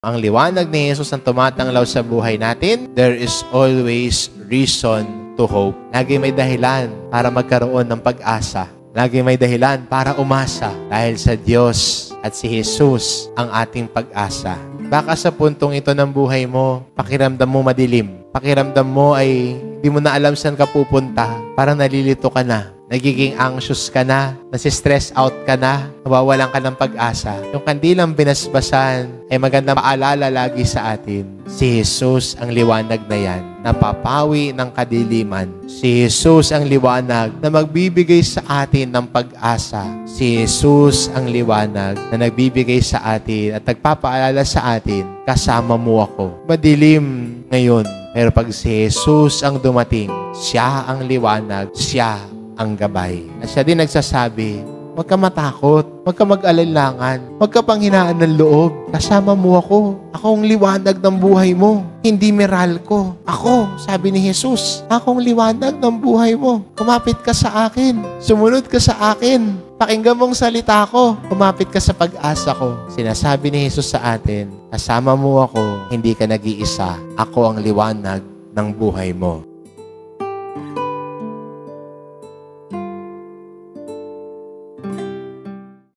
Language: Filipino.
Ang liwanag ni Jesus ang tumatanglaw sa buhay natin, there is always reason to hope. Lagi may dahilan para magkaroon ng pag-asa. Lagi may dahilan para umasa dahil sa Diyos at si Jesus ang ating pag-asa. Baka sa puntong ito ng buhay mo, pakiramdam mo madilim. Pakiramdam mo ay di mo na alam saan ka pupunta. Parang nalilito ka na. Nagiging anxious ka na, nasi-stress out ka na, nawawalan ka ng pag-asa. Yung kandilang binasbasan ay magandang paalala lagi sa atin. Si Jesus ang liwanag na yan, napapawi ng kadiliman. Si Jesus ang liwanag na magbibigay sa atin ng pag-asa. Si Jesus ang liwanag na nagbibigay sa atin at nagpapaalala sa atin, kasama mo ako. Madilim ngayon, pero pag si Jesus ang dumating, siya ang liwanag, siya ang gabay. At siya din nagsasabi, huwag ka matakot, huwag ka mag-alinlangan, huwag ka panghinaan ng loob. Kasama mo ako. Ako ang liwanag ng buhay mo. Hindi Meralco. Ako, sabi ni Jesus, ako ang liwanag ng buhay mo. Kumapit ka sa akin. Sumunod ka sa akin. Pakinggan mong salita ko. Kumapit ka sa pag-asa ko. Sinasabi ni Jesus sa atin, kasama mo ako, hindi ka nag-iisa. Ako ang liwanag ng buhay mo.